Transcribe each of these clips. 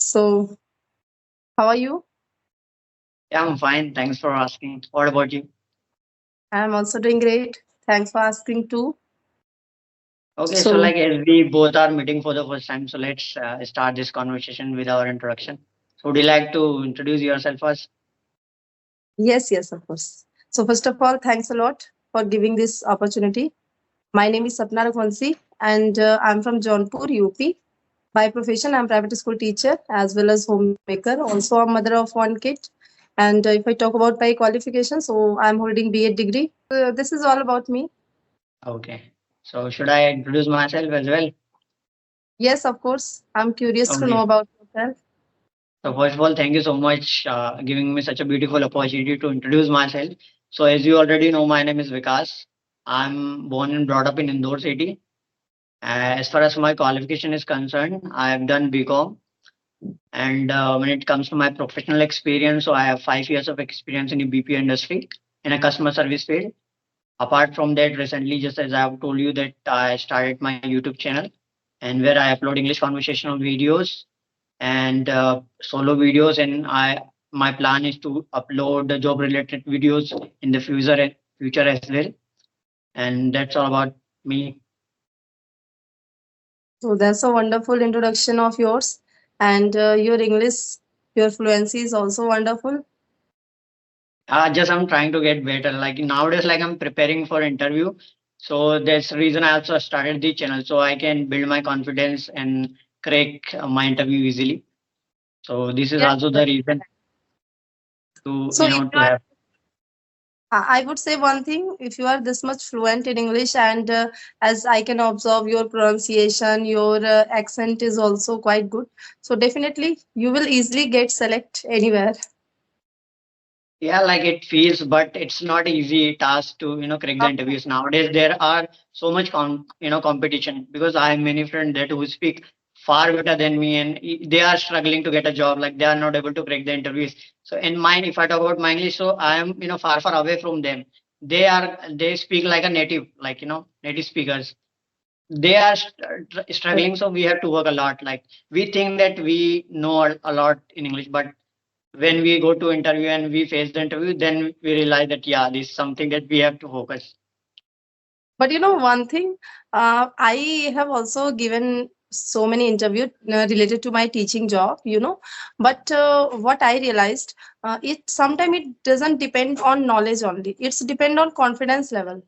So, how are you? Yeah, I'm fine. Thanks for asking. What about you? I'm also doing great. Thanks for asking too. Okay, so So, like as we both are meeting for the first time, so let's start this conversation with our introduction. So would you like to introduce yourself first? yes, of course. So, first of all, thanks a lot for giving this opportunity. My name is Sapna Raghuvanshi, and I'm from Jaunpur, UP. By profession, I'm private school teacher as well as homemaker. Also, a mother of one kid. And if I talk about my qualification, so I'm holding BA degree. This is all about me. Okay. So should I introduce myself as well? Yes, of course. I'm curious to know Okay. about yourself. So first of all, thank you so much giving me such a beautiful opportunity to introduce myself. So as you already know, my name is Vikas. I'm born and brought up in Indore city. As far as my qualification is concerned, I have done BCom. And when it comes to my professional experience, so I have 5 years of experience in the BPO industry in a customer service field. Apart from that, recently, just as I have told you that I started my YouTube channel and where I upload English conversational videos and solo videos. And my plan is to upload the job related videos in the future as well. And that's all about me. So that's a wonderful introduction of yours. And your English, your fluency is also wonderful. Just I'm trying to get better. Like nowadays, like I'm preparing for interview. So that's the reason I also started the channel so I can build my confidence and crack my interview easily. So this is Yes. also the reason to So if to you are, have. I would say one thing, if you are this much fluent in English and as I can observe your pronunciation, your accent is also quite good. So definitely you will easily get select anywhere. Yeah, like it feels, but it's not easy task to crack the interviews nowadays. There are so much competition because I have many friends that who speak far better than me, and they are struggling to get a job. Like they are not able to crack the interviews. So in mine, if I talk about my English, so I am far away from them. They speak like a native, like native speakers. They are struggling, so we have to work a lot. Like we think that we know a lot in English, but when we go to interview and we face the interview, then we realize that yeah, this is something that we have to focus. But you know one thing, I have also given so many interviews related to my teaching job. But what I realized, it sometimes it doesn't depend on knowledge only. It's depend on confidence level.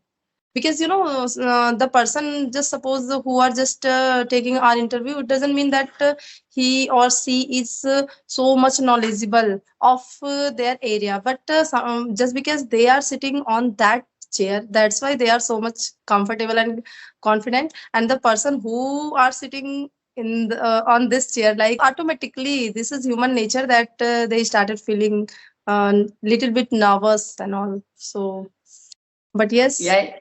Because the person, just suppose who are just taking our interview, it doesn't mean that he or she is so much knowledgeable of their area, but just because they are sitting on that chair, that's why they are so much comfortable and confident. And the person who are sitting on this chair, like automatically this is human nature that they started feeling little bit nervous and all. So but yes. Yeah,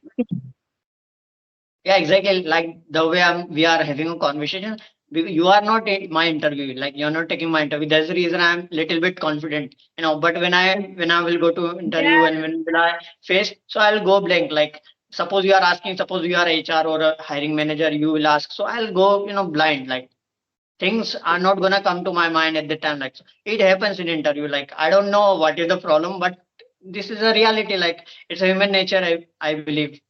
yeah, exactly. Like the way we are having a conversation, you are not in my interview. Like you're not taking my interview. That's the reason I'm little bit confident. But when I will go to interview and when will I face, so I'll go blank. Like suppose you are asking, suppose you are HR or a hiring manager, you will ask. So I'll go blind. Like things are not gonna come to my mind at the time. Like it happens in interview. Like I don't know what is the problem, but this is a reality. Like it's a human nature. I believe.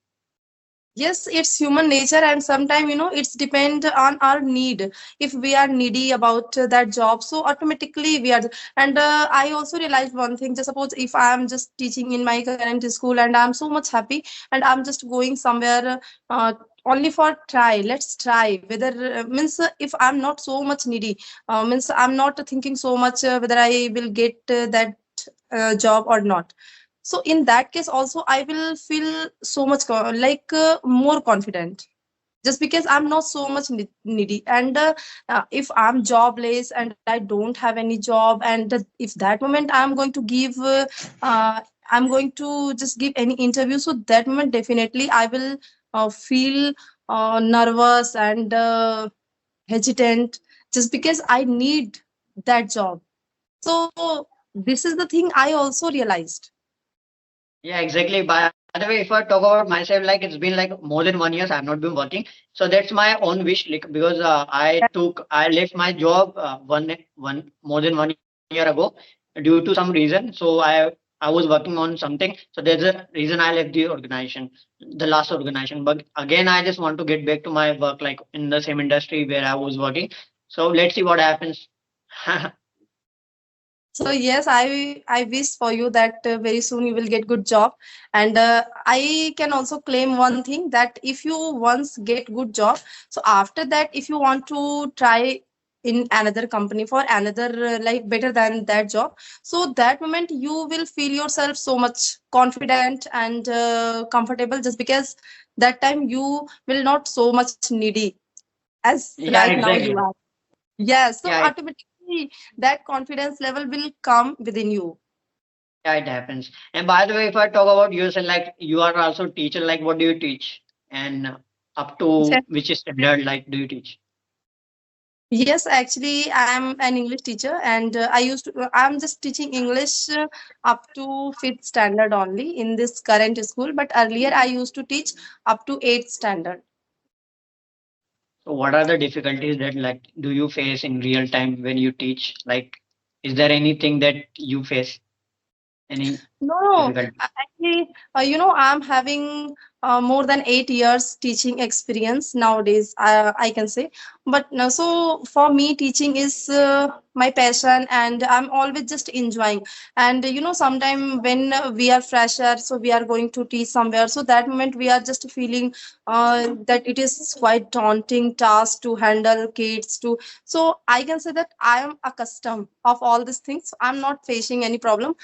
Yes, it's human nature, and sometimes it's depend on our need. If we are needy about that job, so automatically we are. And I also realized one thing. Just suppose if I am just teaching in my current school and I'm so much happy, and I'm just going somewhere only for try. Let's try whether means if I'm not so much needy, means I'm not thinking so much whether I will get that job or not. So in that case also I will feel so much more confident, just because I'm not so much needy. And if I'm jobless and I don't have any job, and if that moment I'm going to give I'm going to just give any interview, so that moment definitely I will feel nervous and hesitant, just because I need that job. So this is the thing I also realized. Yeah, exactly. By By the way, if I talk about myself, like it's been like more than 1 year, I've not been working. So that's my own wish, like because I left my job one more than 1 year ago due to some reason. So I was working on something. So there's a reason I left the organization, the last organization. But again, I just want to get back to my work, like in the same industry where I was working. So let's see what happens. So yes, I wish for you that very soon you will get good job, and I can also claim one thing that if you once get good job, so after that if you want to try in another company for another like better than that job, so that moment you will feel yourself so much confident and comfortable, just because that time you will not so much needy as Yeah, right now you exactly. are. Yes, so Yeah, automatically that confidence level will come within you. yeah, it happens. And by the way, if I talk about yourself, like you are also teacher, like what do you teach? And up to Yes, which standard, like do you teach? yes, actually, I'm an English teacher, and I'm just teaching English up to fifth standard only in this current school. But earlier, I used to teach up to eighth standard. So what are the difficulties that like do you face in real time when you teach? Like, is there anything that you face? Any No, difficulty? actually, I'm having more than 8 years teaching experience nowadays, I can say. But no, so for me, teaching is my passion, and I'm always just enjoying. And sometimes when we are fresher, so we are going to teach somewhere. So that moment we are just feeling that it is quite daunting task to handle kids. So I can say that I am accustomed of all these things. I'm not facing any problem.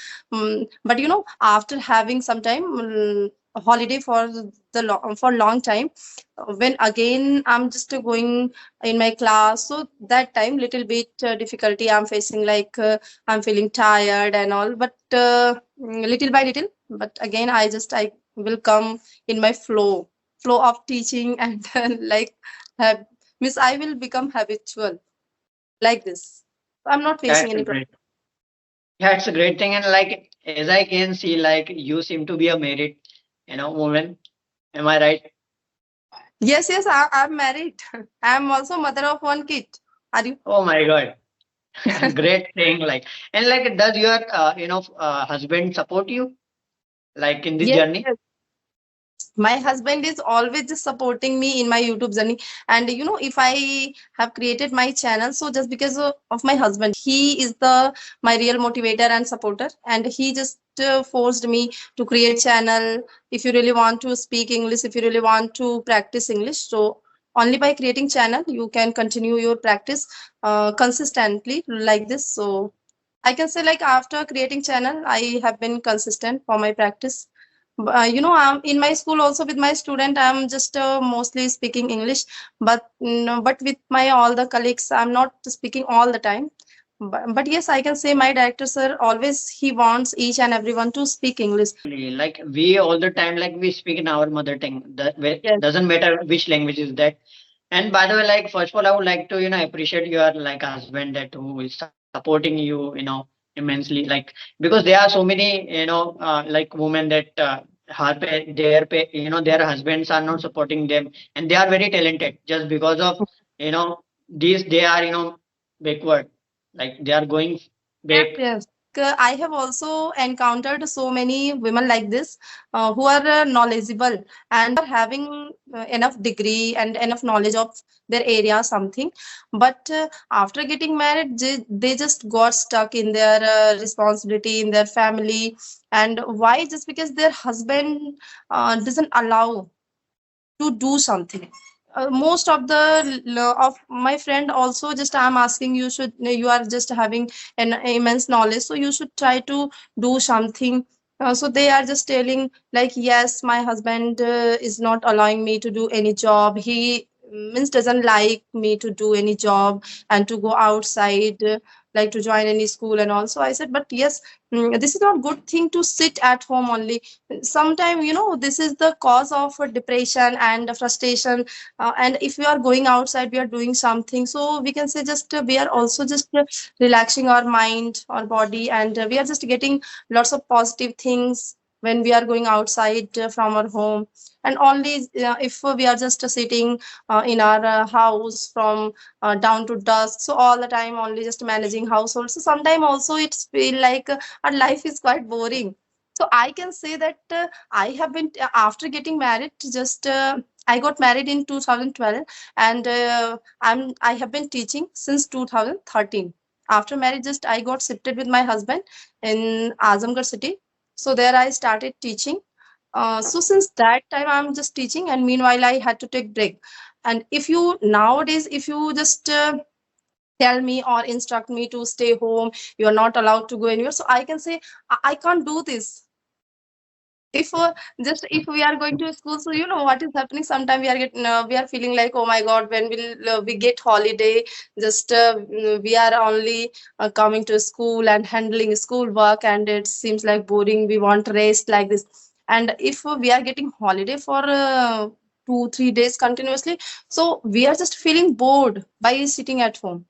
But after having some time a holiday for for long time, when again I'm just going in my class, so that time little bit difficulty I'm facing, like I'm feeling tired and all, but little by little, but again I will come in my flow of teaching, and like have, miss I will become habitual like this. I'm not facing That's a any problem. great. Yeah, it's a great thing. And like as I can see, like you seem to be a married, woman. Am I right? Yes, yes, I'm married. I'm also mother of one kid. Are you? Oh my God. Great thing. Like, and like, does your husband support you like in this Yes, journey? yes. My husband is always just supporting me in my YouTube journey. And if I have created my channel, so just because of my husband, he is the my real motivator and supporter. And he just forced me to create channel. If you really want to speak English, if you really want to practice English, so only by creating channel you can continue your practice consistently like this. So I can say, like, after creating channel, I have been consistent for my practice. I'm in my school also with my student. I'm just mostly speaking English, but no, but with my all the colleagues, I'm not speaking all the time. But yes, I can say my director sir always he wants each and everyone to speak English. Exactly. Like we all the time, like we speak in our mother tongue. That Yes, doesn't matter which language is that. And by the way, like first of all, I would like to appreciate your like husband that who is supporting you, immensely. Like because there are so many like women that their husbands are not supporting them, and they are very talented just because of you know these they are backward, like they are going yes, back. yes. I have also encountered so many women like this who are knowledgeable and are having enough degree and enough knowledge of their area, something. But after getting married, they just got stuck in their responsibility in their family. And why? Just because their husband doesn't allow to do something. Most of of my friend also just I'm asking, you are just having an immense knowledge, so you should try to do something. So they are just telling, like, yes, my husband is not allowing me to do any job. He means doesn't like me to do any job and to go outside, like to join any school and also. I said, but yes, this is not good thing to sit at home only. Sometimes this is the cause of depression and frustration. And if we are going outside, we are doing something, so we can say just we are also just relaxing our mind, our body, and we are just getting lots of positive things when we are going outside from our home, and only if we are just sitting in our house from down to dusk, so all the time only just managing household, so sometimes also it's feel like our life is quite boring. So I can say that I have been after getting married, just I got married in 2012, and I have been teaching since 2013. After marriage, just I got shifted with my husband in Azamgarh city. So there I started teaching. So since that time I'm just teaching, and meanwhile I had to take break. And if you nowadays, if you just tell me or instruct me to stay home, you are not allowed to go anywhere. So I can say I can't do this. If just if we are going to school, so you know what is happening, sometimes we are getting we are feeling like, oh my god, when will we get holiday, just we are only coming to school and handling school work, and it seems like boring, we want rest like this. And if we are getting holiday for 2 3 days continuously, so we are just feeling bored by sitting at home.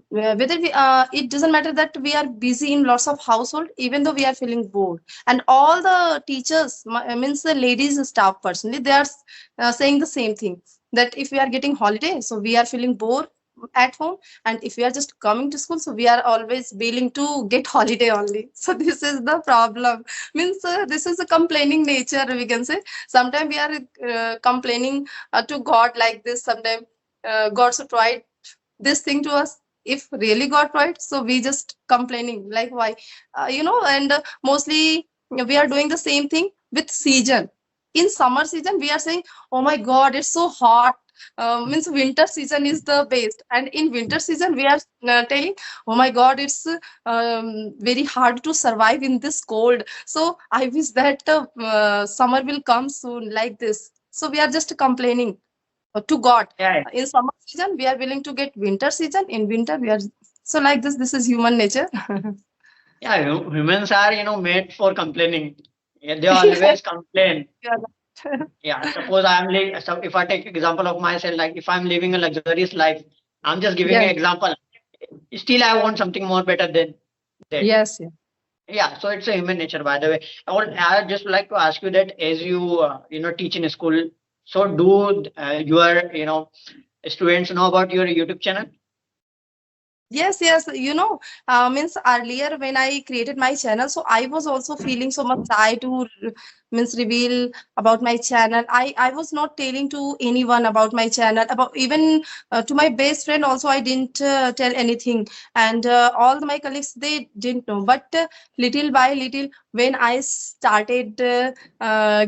Whether we it doesn't matter that we are busy in lots of household, even though we are feeling bored. And all the teachers, means the ladies staff personally, they are saying the same thing, that if we are getting holiday, so we are feeling bored at home, and if we are just coming to school, so we are always willing to get holiday only. So this is the problem, means this is a complaining nature, we can say. Sometimes we are complaining to god like this. Sometimes god should try this thing to us. If really got right, so we just complaining like why, and mostly we are doing the same thing with season. In summer season we are saying, oh my god, it's so hot, means winter season is the best. And in winter season we are telling, oh my god, it's very hard to survive in this cold, so I wish that summer will come soon, like this. So we are just complaining to God. Yeah, In summer season, we are willing to get winter season. In winter, we are so like this. This is human nature. yeah. Humans are, made for complaining. Yeah, they Yes, always complain. you are right. Yeah, suppose so if I take example of myself, like if I'm living a luxurious life, I'm just giving an Yes, example. Still, I want something more better than that. yes, yes. Yeah, so it's a human nature, by the way. I just like to ask you that as you, teach in a school, so do your, students know about your YouTube channel? Yes, yes. Means earlier when I created my channel, so I was also feeling so much shy to means reveal about my channel. I was not telling to anyone about my channel, about even to my best friend also. I didn't tell anything, and all my colleagues, they didn't know. But little by little, when I started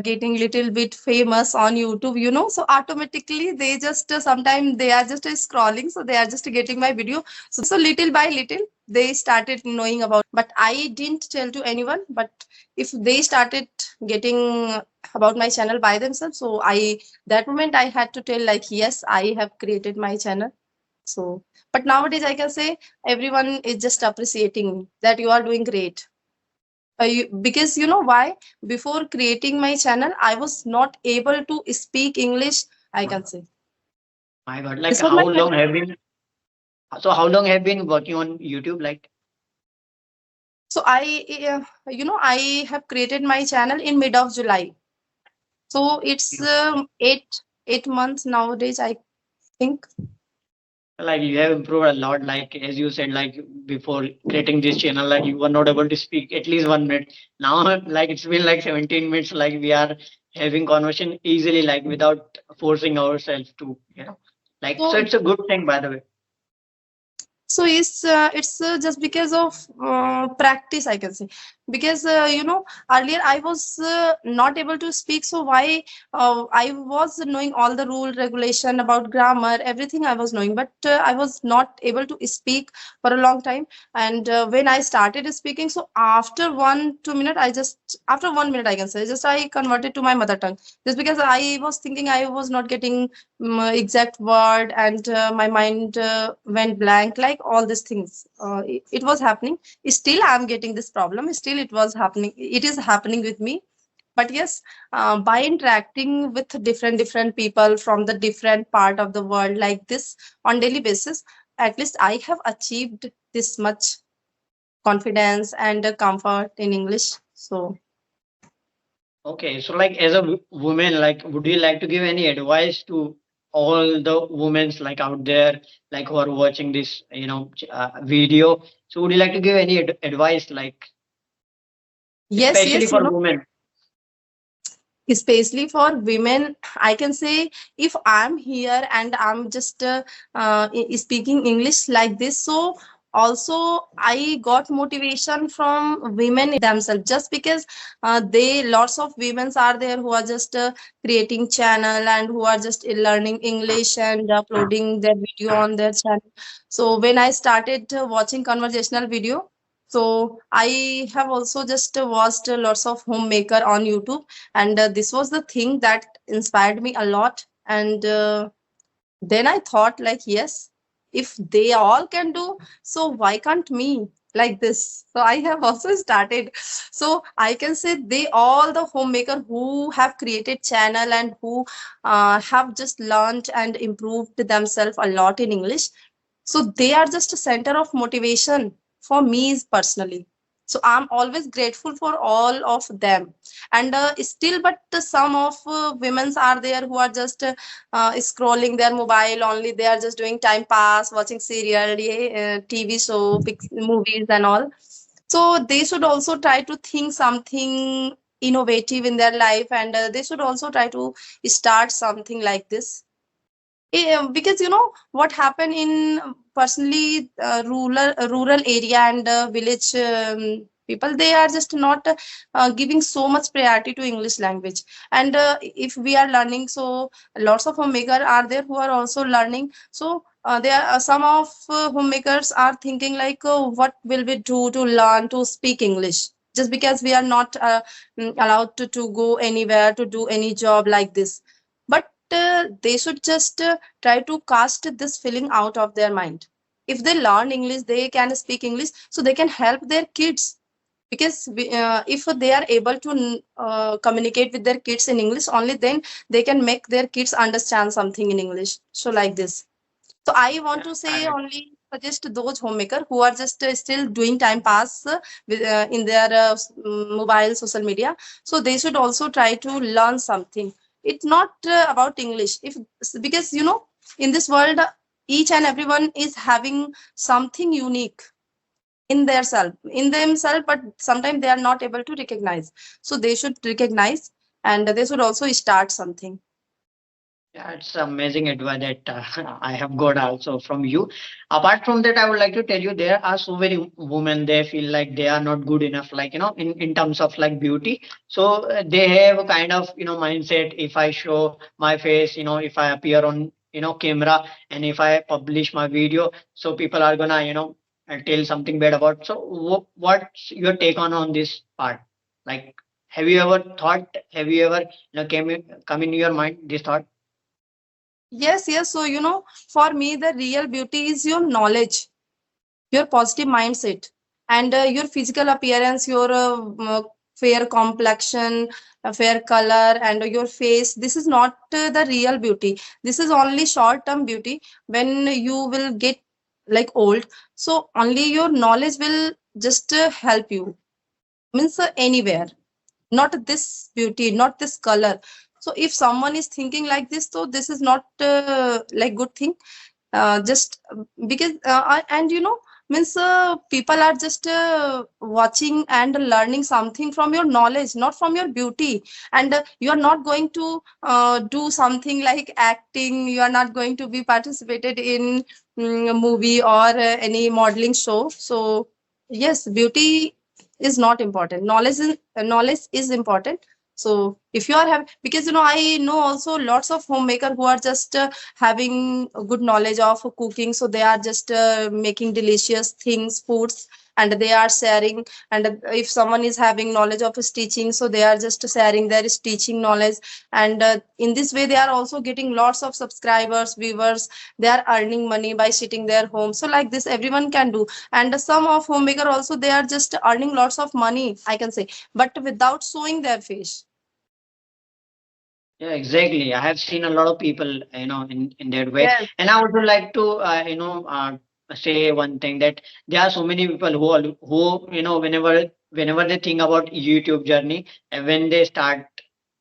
getting little bit famous on YouTube, so automatically they just sometimes they are just scrolling, so they are just getting my video. So little by little they started knowing about, but I didn't tell to anyone. But if they started getting about my channel by themselves, so I, that moment I had to tell like, yes, I have created my channel. So but nowadays I can say everyone is just appreciating me, that you are doing great. Because you know why, before creating my channel I was not able to speak English, I can say. My God, like This was my how long have been, so how long have been working on YouTube? Like, So I have created my channel in mid of July. So it's you, 8 months nowadays, I think. like you have improved a lot. Like as you said, like before creating this channel, like you were not able to speak at least 1 minute. Now, like it's been like 17 minutes. Like we are having conversation easily, like without forcing ourselves to, like. So So it's a good thing, by the way. it's just because of practice, I can say. Because earlier I was not able to speak, so why I was knowing all the rule regulation about grammar, everything I was knowing, but I was not able to speak for a long time. And when I started speaking, so after 1 2 minute, after 1 minute I can say, just I converted to my mother tongue, just because I was thinking I was not getting exact word, and my mind went blank, like all these things it was happening. Still I'm getting this problem, still it is happening with me. But yes, by interacting with different people from the different part of the world like this on daily basis, at least I have achieved this much confidence and comfort in English. So Okay, so like as a woman, like would you like to give any advice to all the women's like out there, like who are watching this, video? So would you like to give any advice, like Yes, especially yes, for women? especially for women, I can say, if I'm here and I'm just speaking English like this, so also I got motivation from women themselves, just because they lots of women are there who are just creating channel and who are just learning English and uploading their video on their channel. So when I started watching conversational video, so I have also just watched lots of homemaker on YouTube, and this was the thing that inspired me a lot. And then I thought, like, yes, if they all can do, so why can't me, like this? So I have also started. So I can say they all the homemaker who have created channel and who have just learned and improved themselves a lot in English, so they are just a center of motivation for me personally. So I'm always grateful for all of them. And still, but some of women's are there who are just scrolling their mobile only. They are just doing time pass, watching serial, yeah, TV show, movies and all. So they should also try to think something innovative in their life, and they should also try to start something like this. Because what happened in personally rural area and village people, they are just not giving so much priority to English language. And if we are learning, so lots of homemaker are there who are also learning. So there are some of homemakers are thinking like, what will we do to learn to speak English, just because we are not allowed to go anywhere to do any job like this. But they should just try to cast this feeling out of their mind. If they learn English, they can speak English, so they can help their kids. Because if they are able to communicate with their kids in English, only then they can make their kids understand something in English. So like this. So I want Yeah, to say, only suggest those homemaker who are just still doing time pass in their mobile social media. So they should also try to learn something. It's not about English. If because in this world, each and everyone is having something unique in themselves, but sometimes they are not able to recognize. So they should recognize, and they should also start something. Yeah, it's amazing advice that I have got also from you. Apart from that, I would like to tell you there are so many women, they feel like they are not good enough, like, in terms of like beauty. So they have a kind of, mindset. If I show my face, if I appear on, camera, and if I publish my video, so people are gonna, tell something bad about. So what's your take on this part? Like, have you ever, come in your mind this thought? Yes, yes. So, for me, the real beauty is your knowledge, your positive mindset, and your physical appearance, your fair complexion, fair color, and your face. This is not the real beauty. This is only short term beauty. When you will get like old, so only your knowledge will just help you. Means anywhere, not this beauty, not this color. So if someone is thinking like this, so this is not like good thing. Just because and means people are just watching and learning something from your knowledge, not from your beauty. And you are not going to do something like acting. You are not going to be participated in a movie or any modeling show. So yes, beauty is not important. Knowledge is important. So if you are having, because I know also lots of homemaker who are just having a good knowledge of cooking, so they are just making delicious things, foods, and they are sharing. And if someone is having knowledge of stitching, so they are just sharing their stitching knowledge. And in this way they are also getting lots of subscribers, viewers. They are earning money by sitting their home. So like this everyone can do. And some of homemaker also, they are just earning lots of money, I can say, but without showing their face. Yeah, exactly. I have seen a lot of people, in that way. Yes. And I would like to, say one thing that there are so many people who, whenever they think about YouTube journey, and when they start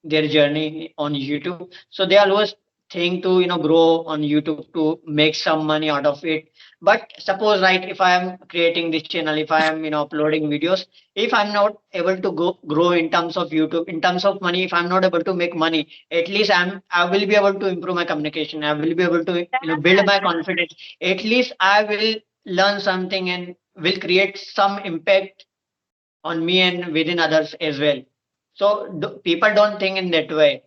their journey on YouTube. So they always think to grow on YouTube to make some money out of it. But suppose, right, if I am creating this channel, if I am uploading videos, if I'm not able to grow in terms of YouTube, in terms of money, if I'm not able to make money, at least I will be able to improve my communication. I will be able to build my confidence. At least I will learn something and will create some impact on me and within others as well. So people don't think in that way,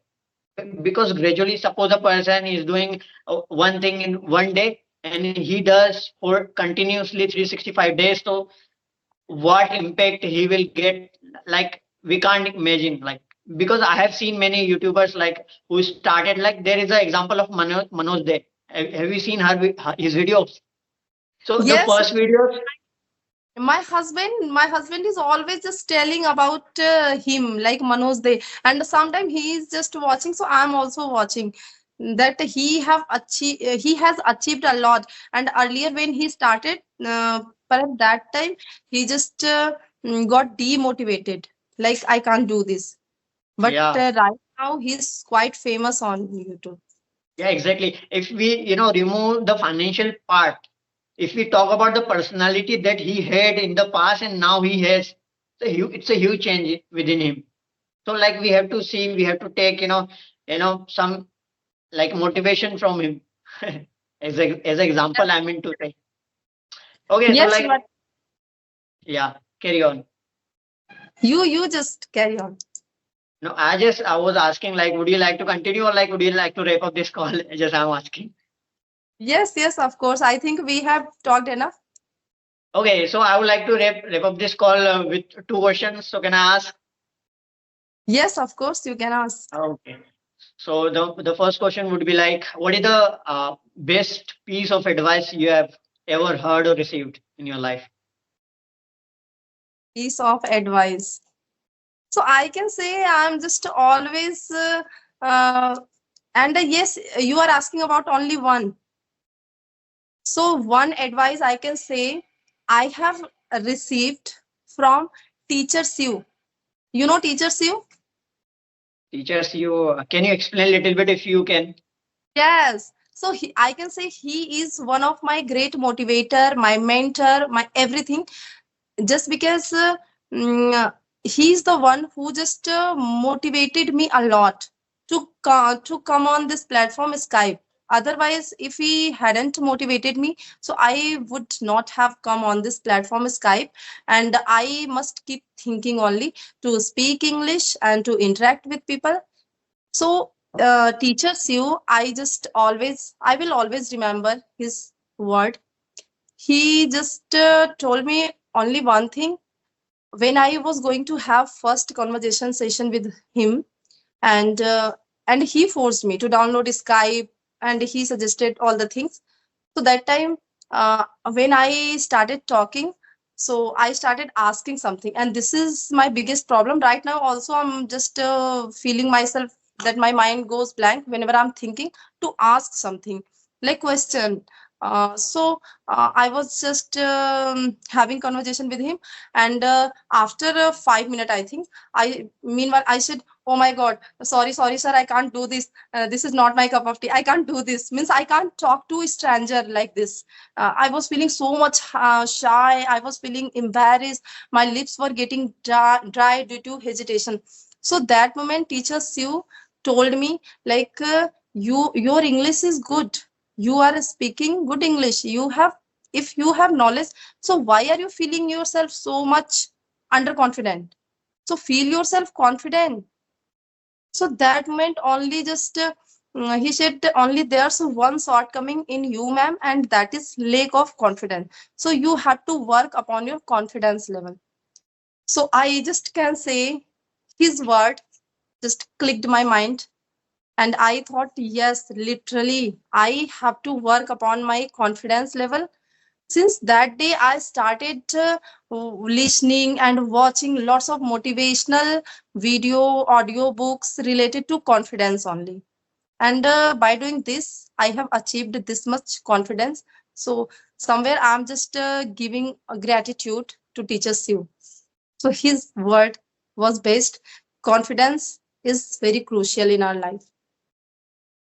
because gradually, suppose a person is doing one thing in one day and he does for continuously 365 days. So what impact he will get, like, we can't imagine. Like, because I have seen many YouTubers like who started, like there is an example of Manoj there. Have you seen his videos? So the Yes, first videos, my husband is always just telling about him, like Manoj De, and sometimes he is just watching, so I'm also watching that he has achieved a lot. And earlier when he started, perhaps that time he just got demotivated, like I can't do this. But yeah. right now he's quite famous on YouTube. Yeah, exactly. If we, remove the financial part, if we talk about the personality that he had in the past and now he has, it's a huge change within him. So, like, we have to see, we have to take, some like motivation from him. As example, I mean to say. Okay, so Yes, like, but yeah, carry on. you just carry on. No, I was asking, like, would you like to continue or like would you like to wrap up this call? Just I'm asking. Yes, of course, I think we have talked enough. Okay, so I would like to wrap up this call with two questions. So can I ask? Yes, of course, you can ask. Okay. So the first question would be like, what is the best piece of advice you have ever heard or received in your life? Piece of advice. So I can say I'm just always, and yes, you are asking about only one. So one advice I can say I have received from teacher Sue. You know teacher Sue? Teachers, can you explain a little bit if you can? Yes. So I can say he is one of my great motivator, my mentor, my everything. Just because he's the one who just motivated me a lot to come on this platform Skype. Otherwise, if he hadn't motivated me, so I would not have come on this platform Skype. And I must keep thinking only to speak English and to interact with people. So teachers you, I will always remember his word. He just told me only one thing when I was going to have first conversation session with him, and he forced me to download Skype, and he suggested all the things. So that time, when I started talking, so I started asking something, and this is my biggest problem right now. Also, I'm just feeling myself that my mind goes blank whenever I'm thinking to ask something like question. I was just having conversation with him, and after 5 minutes, I think meanwhile I said, "Oh my God, sorry, sir, I can't do this. This is not my cup of tea. I can't do this. Means I can't talk to a stranger like this." I was feeling so much shy. I was feeling embarrassed. My lips were getting dry due to hesitation. So that moment, teacher Sue told me like, your English is good. You are speaking good English. If you have knowledge, so why are you feeling yourself so much underconfident? So feel yourself confident. So that meant only just he said only there's one shortcoming in you, ma'am, and that is lack of confidence. So you have to work upon your confidence level. So I just can say his word just clicked my mind, and I thought, yes, literally, I have to work upon my confidence level. Since that day I started listening and watching lots of motivational video audio books related to confidence only. And by doing this I have achieved this much confidence. So somewhere I'm just giving a gratitude to teachers you. So his word was based confidence is very crucial in our life.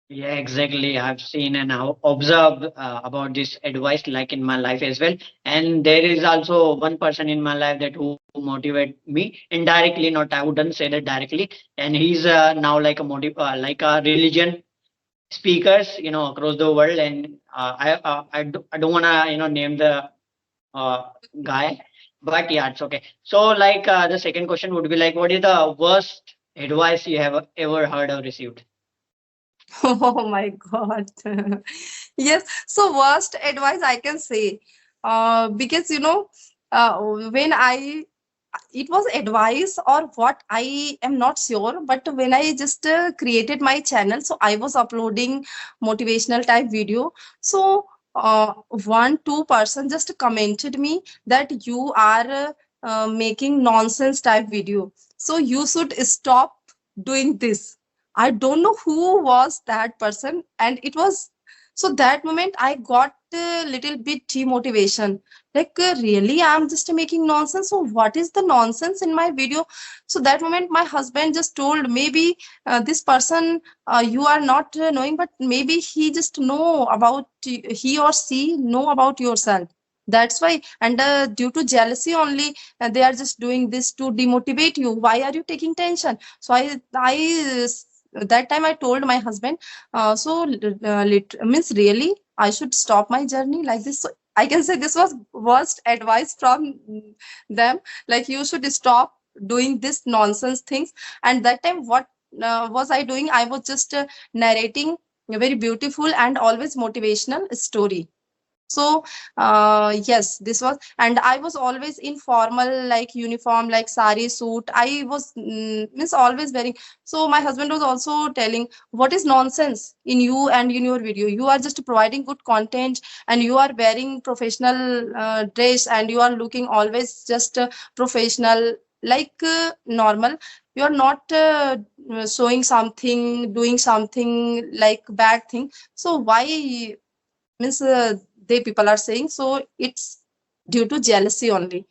Yeah, exactly. I've seen and I've observed about this advice like in my life as well. And there is also one person in my life that who motivate me indirectly, not I wouldn't say that directly. And he's now like a like a religion speakers, across the world. And I don't wanna name the uh, guy, but yeah, it's okay. So like the second question would be like, what is the worst advice you have ever heard or received? Oh my God. Yes. So worst advice I can say, because when it was advice or what, I am not sure, but when I just created my channel, so I was uploading motivational type video. So one two person just commented me that you are making nonsense type video, so you should stop doing this. I don't know who was that person, and it was, so that moment I got a little bit demotivation. Like, really, I'm just making nonsense. So, what is the nonsense in my video? So, that moment, my husband just told, maybe this person you are not knowing, but maybe he just know about, he or she know about yourself. That's why, and due to jealousy only, they are just doing this to demotivate you. Why are you taking tension? So that time I told my husband, means really I should stop my journey like this. So I can say this was worst advice from them. Like, you should stop doing this nonsense things. And that time, what was I doing? I was just narrating a very beautiful and always motivational story. So yes, this was, and I was always in formal, like uniform, like sari suit. I was means always wearing. So my husband was also telling, what is nonsense in you and in your video? You are just providing good content, and you are wearing professional dress, and you are looking always just professional, like normal. You are not showing something, doing something like bad thing. So why, means they people are saying, so it's due to jealousy only.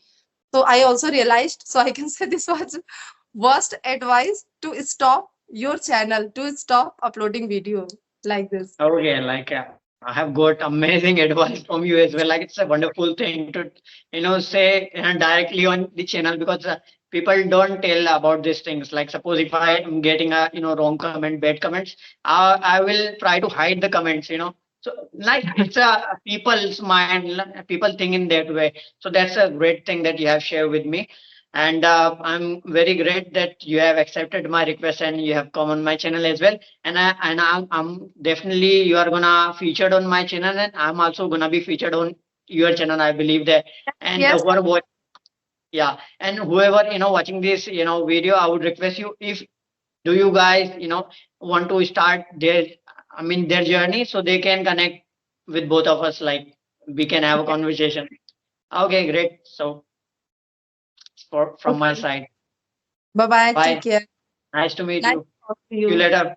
So I also realized, so I can say this was worst advice, to stop your channel, to stop uploading video like this. Okay, like I have got amazing advice from you as well. Like it's a wonderful thing to, say directly on the channel, because people don't tell about these things. Like suppose if I am getting a wrong comment, bad comments, I will try to hide the comments. So like it's a people's mind, people think in that way. So that's a great thing that you have shared with me. And I'm very great that you have accepted my request and you have come on my channel as well. And I'm definitely you are gonna featured on my channel, and I'm also gonna be featured on your channel. I believe that. And Yes. yeah, and whoever watching this video, I would request you, if do you guys want to start their, I mean their journey, so they can connect with both of us. Like we can have a conversation. Okay, great. So from my Okay. side, Bye bye, take bye. care. Nice to meet Nice you. to talk to See you you. later.